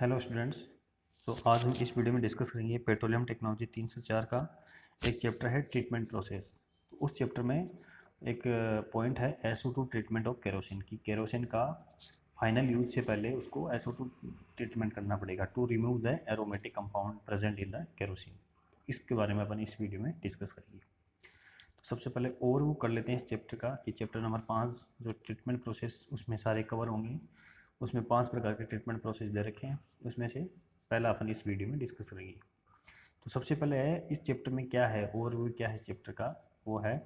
Hello students. तो आज हम इस वीडियो में डिस्कस करेंगे पेट्रोलियम टेक्नोलॉजी 3 से 4 का एक चैप्टर है ट्रीटमेंट प्रोसेस। तो उस चैप्टर में एक पॉइंट है SO2 ट्रीटमेंट ऑफ केरोसिन की केरोसिन का फाइनल यूज से पहले उसको SO2 ट्रीटमेंट करना पड़ेगा to remove the aromatic compound present in the kerosene. इसके बारे में अपन इस वीडियो में डिस्कस करेंगे। तो सबसे पहले ओवरव्यू कर लेते हैं इस चैप्टर का कि चैप्टर नंबर 5 जो ट्रीटमेंट प्रोसेस उसमें सारे कवर होंगे। उसमें 5 प्रकार के ट्रीटमेंट प्रोसेस दे रखे हैं, उसमें से पहला अपन इस वीडियो में डिस्कस करेंगे। तो सबसे पहले है इस चैप्टर में क्या है, ओवरव्यू क्या है इस चैप्टर का, वो है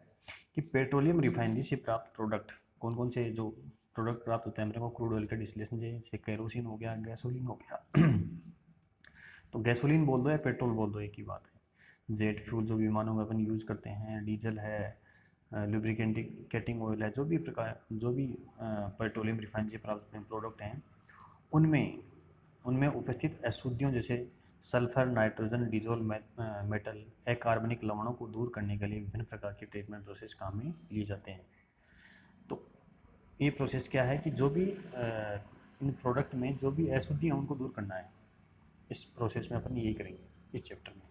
कि पेट्रोलियम रिफाइनरी से प्राप्त प्रोडक्ट कौन कौन से जो प्रोडक्ट प्राप्त होते हैं मेरे को क्रूड ऑयल के डिस्टिलेशन से, जैसे केरोसिन हो गया, गैसोलीन हो गया। तो गैसोलीन बोल दो या पेट्रोल बोल दो, एक ही बात है। जेट फ्यूल जो विमानों में अपन यूज करते हैं, डीजल है, लुब्रिकेटिंग ऑयल है, जो भी पेट्रोलियम रिफाइनरी से प्राप्त प्रोडक्ट हैं, उनमें उनमें उपस्थित अशुद्धियों जैसे सल्फर, नाइट्रोजन, डिजोल, मेटल, अकार्बनिक लवणों को दूर करने के लिए विभिन्न प्रकार के ट्रीटमेंट प्रोसेस काम में लिए जाते हैं। तो ये प्रोसेस क्या है कि जो भी इन प्रोडक्ट में जो भी अशुद्धियाँ उनको दूर करना है, इस प्रोसेस में अपन यही करेंगे इस चैप्टर में।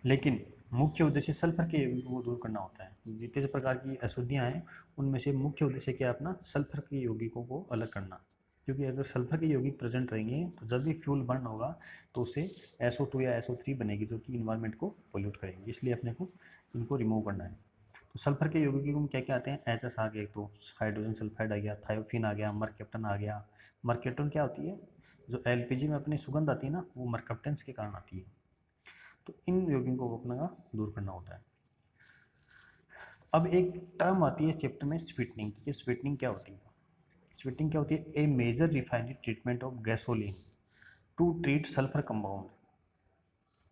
लेकिन मुख्य उद्देश्य सल्फर के यौगिकों को दूर करना होता है। जितने प्रकार की अशुद्धियाँ हैं उनमें से मुख्य उद्देश्य क्या है अपना, सल्फर के यौगिकों को अलग करना। क्योंकि अगर सल्फर के यौगिक प्रेजेंट रहेंगे तो जब भी फ्यूल बर्न होगा तो उससे SO2 या SO3 बनेगी, जो कि इन्वायरमेंट को पोल्यूट करेंगे। इसलिए अपने को इनको रिमूव करना है। तो सल्फर के यौगिकों में क्या क्या आते हैं, HS आ गया, तो हाइड्रोजन सल्फाइड आ गया, थायोफिन आ गया, मरकेप्टन आ गया। मरकेप्टन क्या होती है, जो LPG में अपनी सुगंध आती है ना, वो मरकप्टेंस के कारण आती है। तो इन यौगिकों को अपना दूर करना होता है। अब एक टर्म आती है इस चैप्टर में, स्वीटनिंग। ये स्वीटनिंग क्या होती है? स्वीटनिंग क्या होती है? A major refinery treatment of gasoline to treat sulphur compound.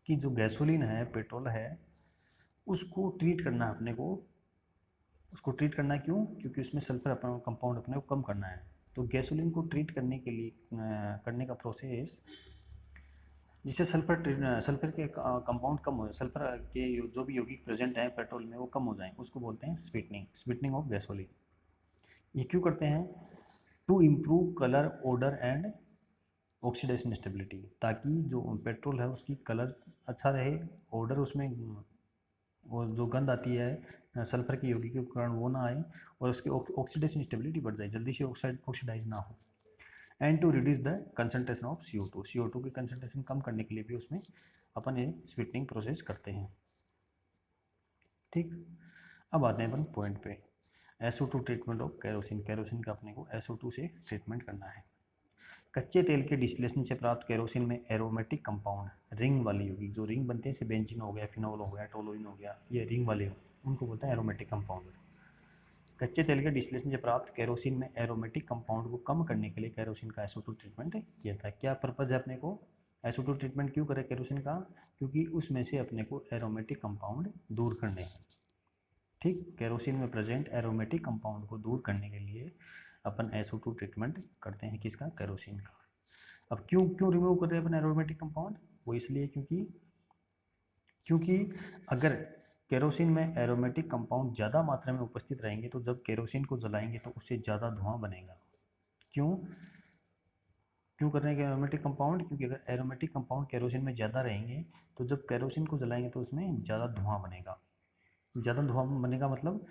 कि जो गैसोलीन है, पेट्रोल है, उसको ट्रीट करना है अपने को। उसको ट्रीट करना है क्यों? क्योंकि उसमें सल्फर अपना कंपाउंड अपने को कम करना है। तो गैसोलीन को ट्रीट करने के लिए करने का प्रोसेस, जिससे सल्फर के कंपाउंड कम हो, सल्फर के जो भी यौगिक प्रेजेंट हैं पेट्रोल में वो कम हो जाएं, उसको बोलते हैं स्वीटनिंग, स्वीटनिंग ऑफ गैसोलीन। ये क्यों करते हैं? To improve colour, odour and oxidation stability, ताकि जो पेट्रोल है उसकी कलर अच्छा रहे, ऑर्डर उसमें वो जो गंध आती है सल्फर के यौगिक के कारण वो ना आए, और उसकी ऑक्सीडेशन स्टेबिलिटी बढ़ जाए, जल्दी से ऑक्सीडाइज ना हो। And to reduce the concentration of CO2 की कंसनट्रेशन कम करने के लिए भी उसमें अपन ये स्वीटनिंग प्रोसेस करते हैं। ठीक, अब आते हैं अपन पॉइंट पे। SO2 treatment of kerosene. Kerosene का अपने को SO2 से ट्रीटमेंट करना है। कच्चे तेल के डिस्टिलेशन से प्राप्त केरोसिन में एरोमेटिक कंपाउंड, रिंग वाले यौगिक, जो रिंग बनते हैं जैसे बेंजीन हो गया, फिनोल हो गया, टोलुइन हो गया, ये रिंग वाले उनको बोलते हैं एरोमेटिक कंपाउंड। कच्चे तेल के डिस्टिलेशन से प्राप्त केरोसिन में एरोमेटिक कंपाउंड को कम करने के लिए केरोसिन का SO2 ट्रीटमेंट किया था। क्या पर्पज़ है अपने को SO2 ट्रीटमेंट क्यों करें केरोसिन का? क्योंकि उसमें से अपने को एरोमेटिक कंपाउंड दूर करने हैं। ठीक, केरोसिन में प्रेजेंट एरोमेटिक कंपाउंड को दूर करने के लिए अपन SO2 ट्रीटमेंट करते हैं, किसका? केरोसिन का। अब क्यों क्यों रिमूव कर रहे हैं अपन एरोमेटिक कंपाउंड? वो इसलिए क्योंकि क्योंकि अगर केरोसिन में एरोमेटिक कंपाउंड ज़्यादा मात्रा में उपस्थित रहेंगे तो जब केरोसिन को जलाएंगे तो उससे ज़्यादा धुआं बनेगा। क्यों क्यों कर रहे हैं एरोमेटिक कंपाउंड? क्योंकि अगर एरोमेटिक कंपाउंड केरोसिन में ज़्यादा रहेंगे तो जब केरोसिन को जलाएंगे तो उसमें ज़्यादा धुआं बनेगा। ज़्यादा धुआं बनेगा मतलब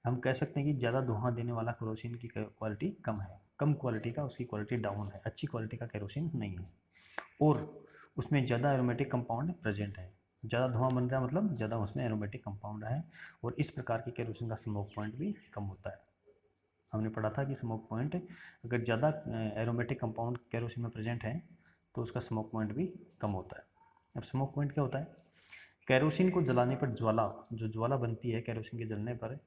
हम कह सकते हैं कि ज़्यादा धुआं देने वाला केरोसिन की क्वालिटी कम है, कम क्वालिटी का उसकी क्वालिटी डाउन है, अच्छी क्वालिटी का केरोसिन नहीं है, और उसमें ज़्यादा एरोमेटिक कंपाउंड प्रेजेंट है। ज़्यादा धुआं बन रहा है मतलब ज़्यादा उसमें एरोमेटिक कंपाउंड है, और इस प्रकार की केरोसिन का स्मोक पॉइंट भी कम होता है। हमने पढ़ा था कि स्मोक पॉइंट अगर ज़्यादा एरोमेटिक कंपाउंड केरोसिन में प्रेजेंट है तो उसका स्मोक पॉइंट भी कम होता है। अब स्मोक पॉइंट क्या होता है? केरोसिन को जलाने पर ज्वाला बनती है केरोसिन के जलने पर,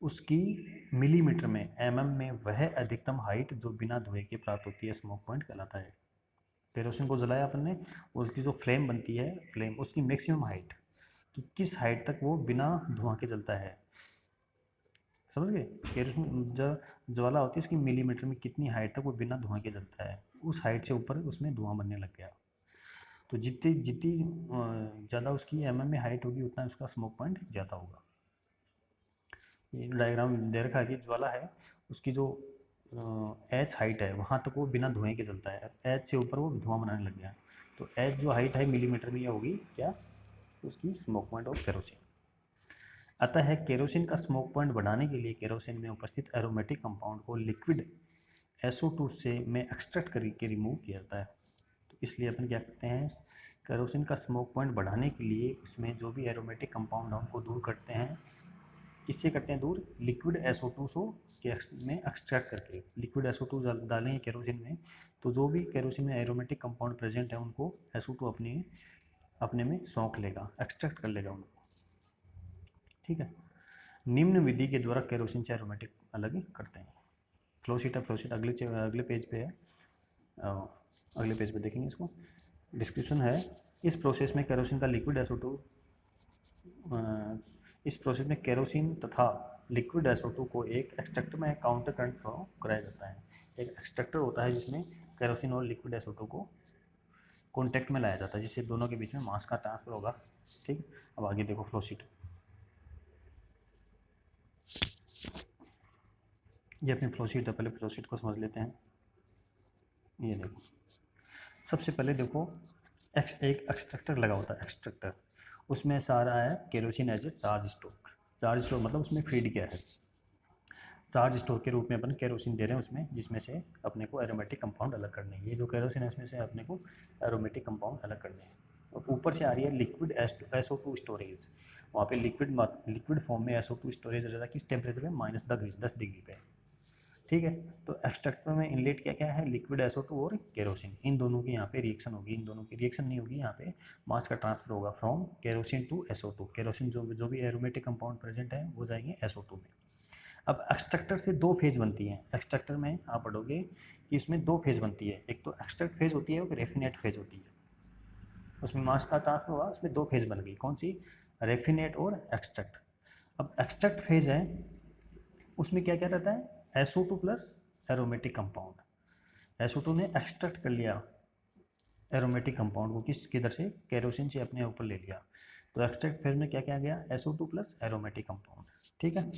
उसकी मिलीमीटर में, में वह अधिकतम हाइट जो बिना धुएं के प्राप्त होती है, स्मोक पॉइंट कहलाता है। केरोसिन को जलाया अपन ने, उसकी जो फ्लेम बनती है, फ्लेम उसकी मैक्सिमम हाइट, कि किस हाइट तक वो बिना धुआं के जलता है। समझ गए? केरोसिन जब ज्वाला होती है उसकी मिलीमीटर में कितनी हाइट तक वो बिना धुआं के जलता है, उस हाइट से ऊपर उसमें धुआं बनने लग गया। तो जितनी जितनी ज़्यादा उसकी में हाइट होगी उतना उसका स्मोक पॉइंट ज़्यादा होगा। ये डायग्राम दे रखा है कि ज्वाला है, उसकी जो एच हाइट है वहाँ तक वो बिना धुएं के चलता है, एच से ऊपर वो धुआं बनाने लग गया। तो एच जो हाइट है मिलीमीटर में होगी क्या, उसकी स्मोक पॉइंट ऑफ केरोसिन। अतः है केरोसिन का स्मोक पॉइंट बढ़ाने के लिए केरोसिन में उपस्थित एरोमेटिक कंपाउंड को लिक्विड SO2 से में एक्सट्रैक्ट करके रिमूव किया जाता है। तो इसलिए अपन क्या करते हैं, केरोसिन का स्मोक पॉइंट बढ़ाने के लिए उसमें जो भी एरोमेटिक कंपाउंड है उनको दूर करते हैं। किससे करते हैं दूर, लिक्विड SO2 सो के में एक्सट्रैक्ट करके। लिक्विड SO2 डालेंगे केरोसिन में तो जो भी केरोसिन में एरोमेटिक कंपाउंड प्रेजेंट है उनको SO2 अपने में सौंक लेगा, एक्सट्रैक्ट कर लेगा उनको। ठीक है, निम्न विधि के द्वारा केरोसिन से एरोमेटिक अलग करते हैं। फ्लोशीट अगले पेज पे है, अगले पेज पे देखेंगे इसको। डिस्क्रिप्शन है, इस प्रोसेस में केरोसिन का लिक्विड SO2 इस प्रोसेस में केरोसिन तथा लिक्विड SO2 को एक एक्सट्रैक्टर में काउंटर करंट फ्लो कराया जाता है। एक एक्सट्रैक्टर होता है जिसमें केरोसिन और लिक्विड SO2 को कॉन्टैक्ट में लाया जाता है, जिससे दोनों के बीच में मास का ट्रांसफर होगा। ठीक, अब आगे देखो फ्लोशीट। ये अपनी फ्लोशीट है, पहले फ्लोशीट को समझ लेते हैं। ये देखो, सबसे पहले देखो एक एक्सट्रैक्टर लगा होता है, एक्सट्रैक्टर उसमें सारा है kerosene as a charge stock. Charge stock मतलब उसमें फीड क्या है, चार्ज स्टोक के रूप में अपन केरोसिन दे रहे हैं उसमें, जिसमें से अपने को एरोमेटिक कंपाउंड अलग करने हैं। ये जो केरोसिन है उसमें से अपने को एरोमेटिक कंपाउंड अलग करने हैं। और ऊपर से आ रही है लिक्विड SO2 स्टोरेज, वहाँ पे लिक्विड फॉर्म में SO2 स्टोरेज रहता है किस टेम्परेचर पे, -10 डिग्री पे। ठीक है, तो एक्सट्रैक्टर में इनलेट क्या क्या है, लिक्विड SO2 और केरोसिन, इन दोनों की यहाँ पे रिएक्शन होगी। इन दोनों की रिएक्शन नहीं होगी, यहाँ पे मास का ट्रांसफर होगा from kerosene to SO2। Kerosene जो भी एरोमेटिक कंपाउंड प्रेजेंट है वो जाएंगे SO2 में। अब एक्सट्रैक्टर से दो फेज बनती है। एक्सट्रैक्टर में आप पढ़ोगे कि इसमें दो फेज बनती है, एक तो एक्सट्रैक्ट फेज होती है, एक रेफिनेट फेज होती है। उसमें मास का ट्रांसफर हुआ, उसमें दो फेज बन गई, कौन सी, रेफिनेट और एक्सट्रैक्ट। अब एक्सट्रैक्ट फेज है, उसमें क्या क्या रहता है, SO2 plus aromatic compound. SO2 ने एक्सट्रैक्ट कर लिया एरोमेटिक कंपाउंड को, किस किधर से, केरोसिन से अपने ऊपर ले लिया। तो एक्सट्रैक्ट फेज में क्या क्या गया, SO2 प्लस एरोमेटिक कंपाउंड। ठीक है,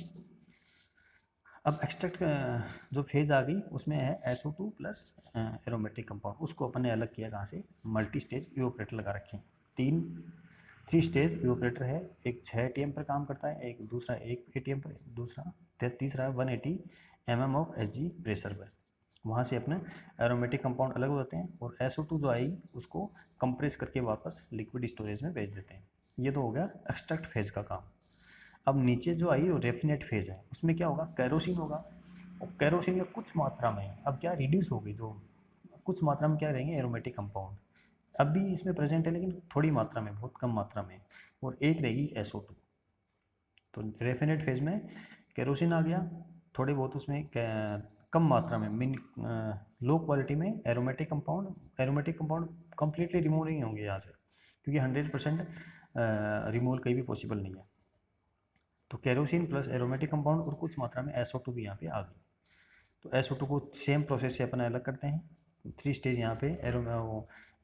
अब एक्सट्रैक्ट जो फेज आ गई उसमें है SO2 प्लस एरोमेटिक कंपाउंड, उसको अपन ने अलग किया कहाँ से, मल्टी स्टेज इवोपरेटर लगा रखे हैं। 3 स्टेज इवोपरेटर है, एक 6 ATM पर काम करता है, एक दूसरा 1 ATM पर, दूसरा तीसरा 180 mm ऑफ Hg प्रेशर पर। वहाँ से अपने एरोमेटिक कंपाउंड अलग हो जाते हैं और SO2 जो आई उसको कंप्रेस करके वापस लिक्विड स्टोरेज में भेज देते हैं। ये तो हो गया एक्सट्रैक्ट फेज का काम। अब नीचे जो आई वो रेफिनेट फेज है, उसमें क्या होगा, केरोसिन होगा, और केरोसिन में कुछ मात्रा में अब क्या रिड्यूस होगी, जो कुछ मात्रा में क्या रहेंगे, एरोमेटिक कंपाउंड अब भी इसमें प्रेजेंट है लेकिन थोड़ी मात्रा में, बहुत कम मात्रा में, और एक रहेगी SO2। तो रेफिनेट फेज में केरोसिन आ गया, थोड़े बहुत उसमें कम मात्रा में, लो क्वालिटी में एरोमेटिक कंपाउंड कंप्लीटली रिमूव नहीं होंगे यहाँ से, क्योंकि 100% रिमूवल कहीं भी पॉसिबल नहीं है। तो केरोसिन प्लस एरोमेटिक कंपाउंड और कुछ मात्रा में SO2 भी यहाँ पे आ गई। तो SO2 को सेम प्रोसेस से अपन अलग करते हैं। 3 स्टेज यहाँ पे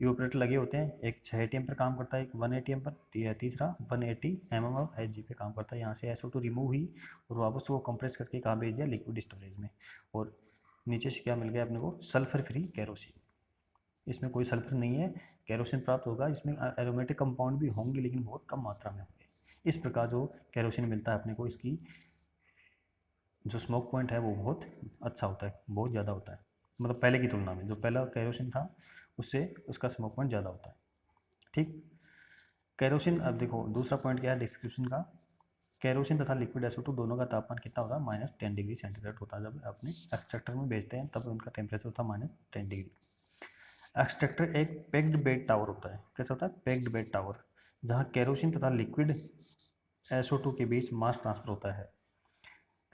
इवोपरेटर लगे होते हैं, एक 6 ATM पर काम करता है, एक 1 ATM पर, तीसरा 180 mm ऑफ Hg पे काम करता है। यहाँ से SO2 रिमूव हुई और वापस वो कंप्रेस करके कहाँ भेज दिया, लिक्विड स्टोरेज में। और नीचे से क्या मिल गया अपने को, सल्फर फ्री केरोसिन। इसमें कोई सल्फर नहीं है, केरोसिन प्राप्त होगा, इसमें एरोमेटिक कंपाउंड भी होंगे लेकिन बहुत कम मात्रा में होंगे। इस प्रकार जो केरोसिन मिलता है अपने को, इसकी जो स्मोक पॉइंट है वो बहुत अच्छा होता है, बहुत ज़्यादा होता है, मतलब पहले की तुलना में जो पहला केरोसिन था उससे उसका स्मोक पॉइंट ज़्यादा होता है। ठीक, केरोसिन, अब देखो दूसरा पॉइंट क्या है डिस्क्रिप्शन का, केरोसिन तथा लिक्विड SO2 दोनों का तापमान कितना होता है, -10 डिग्री सेंटीग्रेड होता है। जब अपने एक्सट्रैक्टर में भेजते हैं तब उनका टेम्परेचर होता है -10 डिग्री। एक्सट्रैक्टर एक पैक्ड बेड टावर होता है, कैसा होता है, पैक्ड बेड टावर, जहाँ केरोसिन तथा लिक्विड SO2 के बीच मास ट्रांसफर होता है।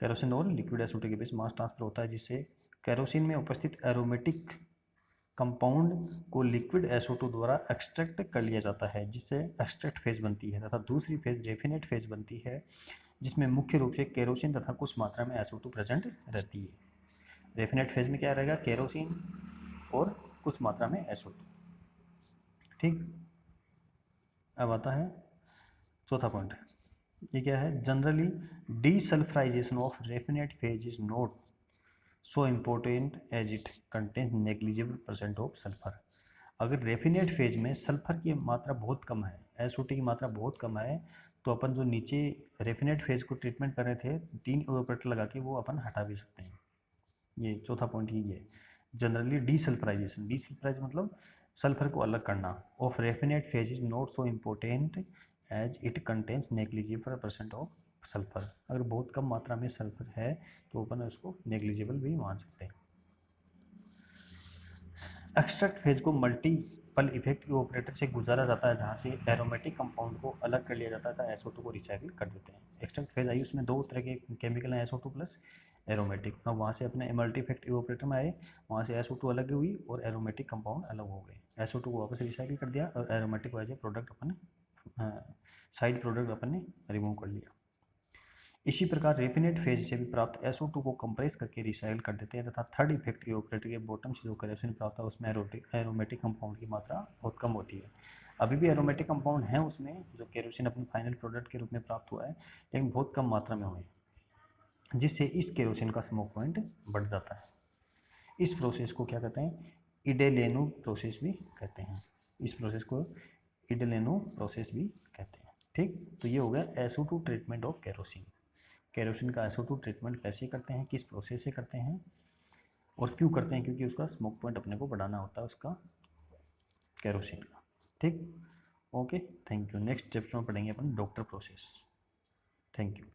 केरोसिन और लिक्विड SO2 के बीच मास ट्रांसफर होता है, जिससे केरोसिन में उपस्थित एरोमेटिक कंपाउंड को लिक्विड SO2 द्वारा एक्सट्रैक्ट कर लिया जाता है, जिससे एक्सट्रैक्ट फेज बनती है, तथा दूसरी फेज रेफिनेट फेज बनती है, जिसमें मुख्य रूप से केरोसिन तथा कुछ मात्रा में SO2 प्रेजेंट रहती है। रेफिनेट फेज में क्या रहेगा, केरोसिन और कुछ मात्रा में SO2। ठीक, अब आता है चौथा पॉइंट, ये क्या है, generally desulphurisation of raffinate phase is not so important as it contains negligible percent of sulphur. अगर रेफिनेट फेज में सल्फर की मात्रा बहुत कम है, SO2 की मात्रा बहुत कम है, तो अपन जो नीचे रेफिनेट फेज को ट्रीटमेंट कर रहे थे 3 इवेपोरेटर लगा के, वो अपन हटा भी सकते हैं। ये चौथा पॉइंट ही है। जनरली डीसल्फराइजेशन, डीसल्फराइज मतलब सल्फर को अलग करना, of raffinate phase is not so important as it contains negligible percent of sulphur. अगर बहुत कम मात्रा में सल्फर है तो अपन उसको नेग्लिजिबल भी मान सकते हैं। एक्सट्रैक्ट फेज को मल्टीपल इफेक्ट इवेपोरेटर से गुजारा जाता है, जहाँ से एरोमेटिक कंपाउंड को अलग कर लिया जाता है, SO2 को रिसाइकिल कर देते हैं। एक्सट्रैक्ट फेज आई, उसमें दो तरह के केमिकल हैं, SO2 प्लस एरोमेटिक। अब वहाँ से अपने मल्टी इफेक्ट इवेपोरेटर में आए, वहाँ से SO2 अलग हुई और एरोमेटिक कंपाउंड अलग हो गए। SO2 को वापस रिसाइकिल कर दिया और एरोमेटिक वाइज प्रोडक्ट अपन साइड प्रोडक्ट अपन ने रिमूव कर लिया। इसी प्रकार रेफिनेट फेज से भी प्राप्त SO2 को कंप्रेस करके रिसाइकिल कर देते हैं, तथा थर्ड इफेक्ट इवेपोरेटर के बॉटम से जो करेक्शन प्राप्त है उसमें एरोमेटिक कंपाउंड की मात्रा बहुत कम होती है। अभी भी एरोमेटिक कंपाउंड हैं उसमें, जो केरोसिन अपने फाइनल प्रोडक्ट के रूप में प्राप्त हुआ है, लेकिन बहुत कम मात्रा में हुए, जिससे इस केरोसिन का स्मोक पॉइंट बढ़ जाता है। इस प्रोसेस को क्या कहते हैं? इडेलेनो प्रोसेस भी कहते हैं। इस प्रोसेस को इडेलेनो प्रोसेस भी कहते हैं। ठीक, तो ये हो गया SO2 treatment of kerosene. Kerosene का SO2 ट्रीटमेंट कैसे करते हैं, किस प्रोसेस से करते हैं और क्यों करते हैं? क्योंकि उसका स्मोक पॉइंट अपने को बढ़ाना होता है उसका, केरोसिन का। ठीक, okay, thank you. Next chapter में पढ़ेंगे अपन डॉक्टर प्रोसेस। Thank you.